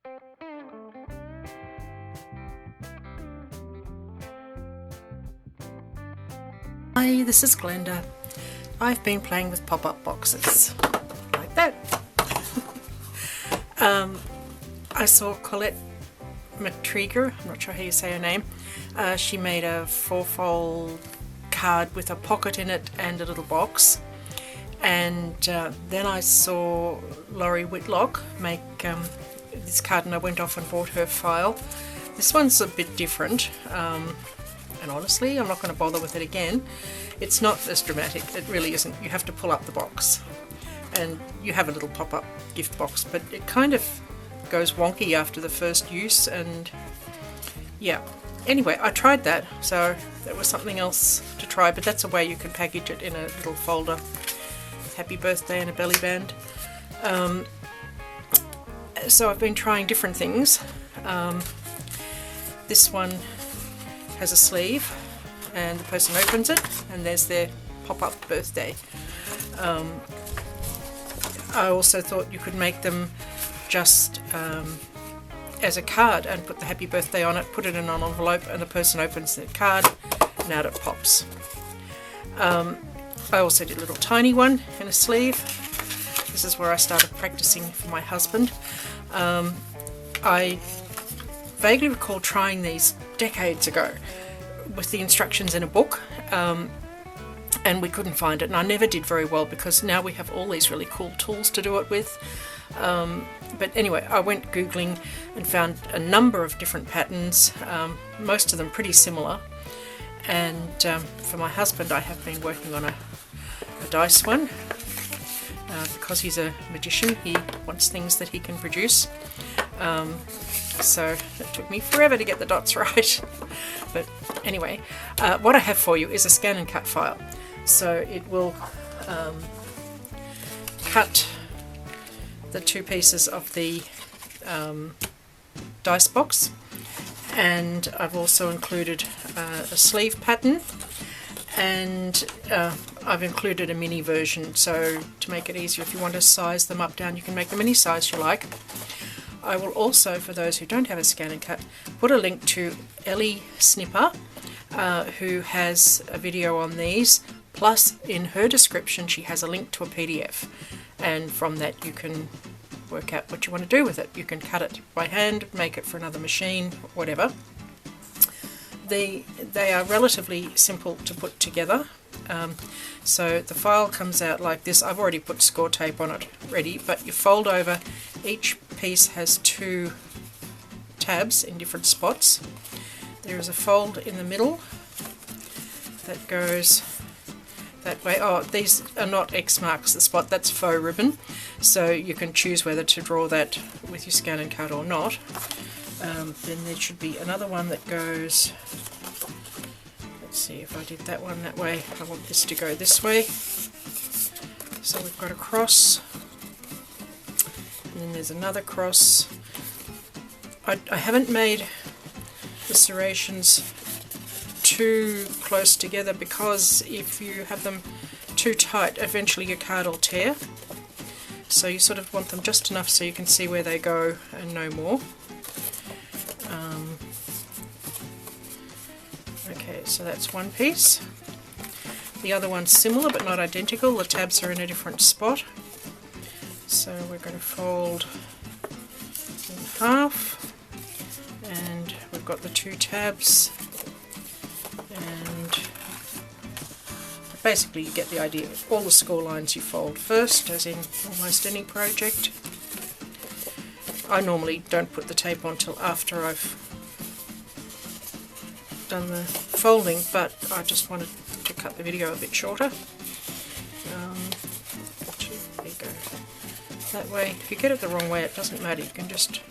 Hi, this is Glenda. I've been playing with pop-up boxes like that. I saw Colette McTrieger, I'm not sure how you say her name. She made a 4-fold card with a pocket in it and a little box. And then I saw Laurie Whitlock make this card, and I went off and bought her file. This one's a bit different. And honestly, I'm not going to bother with it again. It's not as dramatic, it really isn't. You have to pull up the box and you have a little pop-up gift box, but it kind of goes wonky after the first use, and yeah. Anyway, I tried that, so that was something else to try, but that's a way you can package it in a little folder. Happy birthday and a belly band. So I've been trying different things. This one has a sleeve and the person opens it and there's their pop-up birthday. I also thought you could make them just as a card and put the happy birthday on it, put it in an envelope, and the person opens the card and out it pops. I also did a little tiny one in a sleeve. This is where I started practicing for my husband. I vaguely recall trying these decades ago with the instructions in a book, and we couldn't find it, and I never did very well because now we have all these really cool tools to do it with. But anyway, I went googling and found a number of different patterns, most of them pretty similar, and for my husband I have been working on a dice one. Because he's a magician, he wants things that he can produce. So it took me forever to get the dots right. But anyway, what I have for you is a ScanNCut file. So it will cut the two pieces of the dice box, and I've also included a sleeve pattern, and I've included a mini version, so to make it easier, if you want to size them up, down, you can make them any size you like. I will also, for those who don't have a ScanNCut, put a link to Ellie Snipper, who has a video on these, plus in her description she has a link to a PDF, and from that you can work out what you want to do with it. You can cut it by hand, make it for another machine, whatever. They are relatively simple to put together. So the file comes out like this. I've already put score tape on it ready, but you fold over. Each piece has two tabs in different spots. There is a fold in the middle that goes that way. Oh, these are not X marks the spot, that's faux ribbon, so you can choose whether to draw that with your ScanNCut or not. Then there should be another one that goes, let's see if I did that one that way, I want this to go this way. So we've got a cross, and then there's another cross. I haven't made the serrations too close together because if you have them too tight, eventually your card will tear. So you sort of want them just enough so you can see where they go and no more. Okay, so that's one piece. The other one's similar but not identical. The tabs are in a different spot. So we're going to fold in half, and we've got the two tabs, and basically you get the idea. All the score lines you fold first, as in almost any project. I normally don't put the tape on till after I've done the folding, but I just wanted to cut the video a bit shorter. There you go. That way, if you get it the wrong way, it doesn't matter, you can just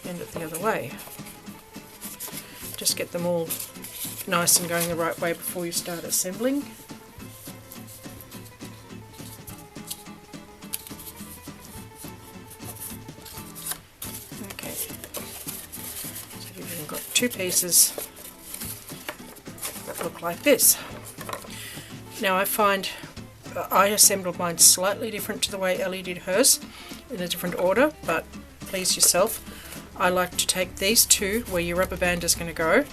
bend it the other way. Just get them all nice and going the right way before you start assembling. Okay, so you've even got two pieces that look like this. Now I find I assembled mine slightly different to the way Ellie did hers, in a different order, but please yourself. I like to take these two where your rubber band is going to go,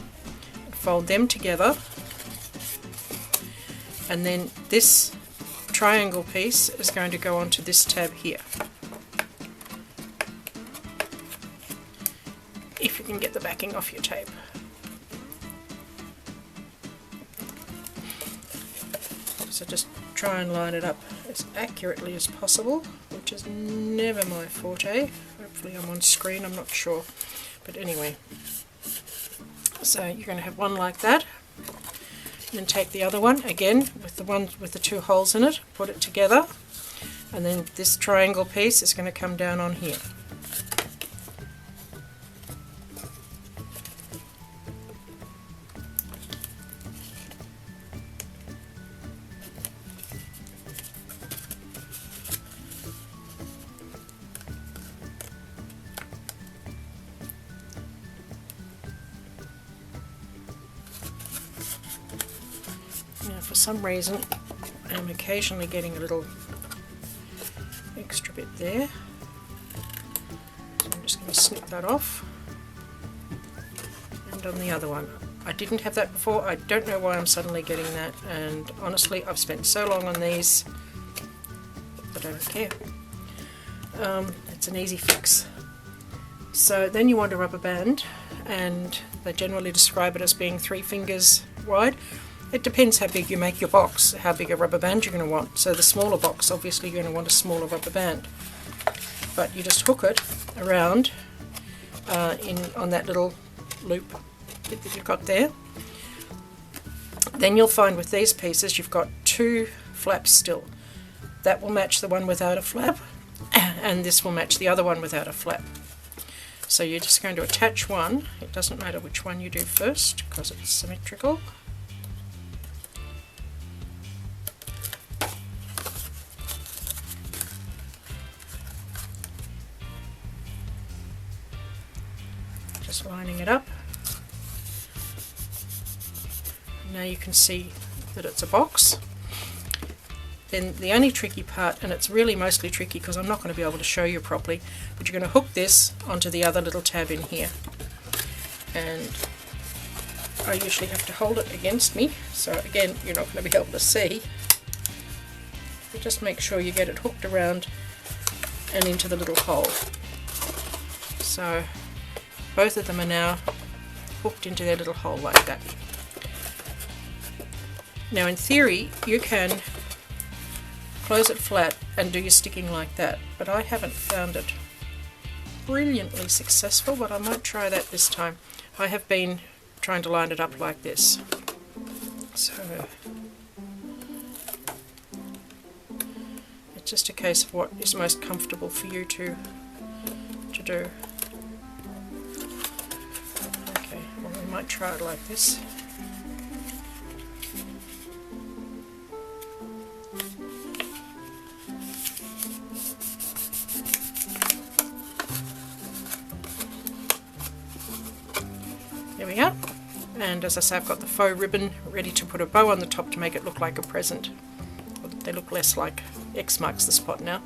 fold them together, and then this triangle piece is going to go onto this tab here. If you can get the backing off your tape. So just try and line it up as accurately as possible, which is never my forte. Hopefully I'm on screen, I'm not sure. But anyway, so you're going to have one like that. Then take the other one, again, with the one with the two holes in it, put it together, and then this triangle piece is going to come down on here. For some reason I'm occasionally getting a little extra bit there, so I'm just going to snip that off. And on the other one, I didn't have that before. I don't know why I'm suddenly getting that, and honestly I've spent so long on these that I don't care. It's an easy fix. So then you want a rubber band, and they generally describe it as being 3 fingers wide. It depends how big you make your box, how big a rubber band you're going to want. So the smaller box, obviously you're going to want a smaller rubber band. But you just hook it around on that little loop bit that you've got there. Then you'll find with these pieces you've got 2 flaps still. That will match the one without a flap, and this will match the other one without a flap. So you're just going to attach one. It doesn't matter which one you do first because it's symmetrical. Just lining it up. Now you can see that it's a box. Then the only tricky part, and it's really mostly tricky because I'm not going to be able to show you properly, but you're going to hook this onto the other little tab in here. And I usually have to hold it against me, so again you're not going to be able to see. But just make sure you get it hooked around and into the little hole. So both of them are now hooked into their little hole like that. Now in theory you can close it flat and do your sticking like that, but I haven't found it brilliantly successful, but I might try that this time. I have been trying to line it up like this. So it's just a case of what is most comfortable for you to do. I might try it like this. There we are. And as I say, I've got the faux ribbon ready to put a bow on the top to make it look like a present. They look less like X marks the spot now.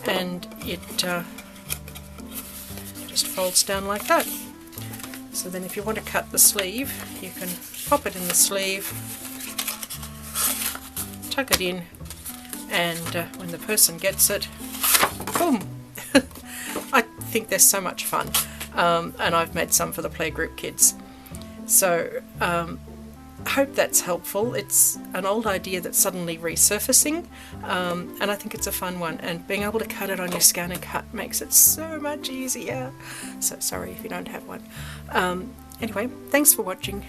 And it just folds down like that. So then if you want to cut the sleeve, you can pop it in the sleeve, tuck it in, and when the person gets it, boom! I think they're so much fun, and I've made some for the playgroup kids. So I hope that's helpful. It's an old idea that's suddenly resurfacing, and I think it's a fun one, and being able to cut it on your ScanNCut makes it so much easier. So sorry if you don't have one. Anyway, thanks for watching.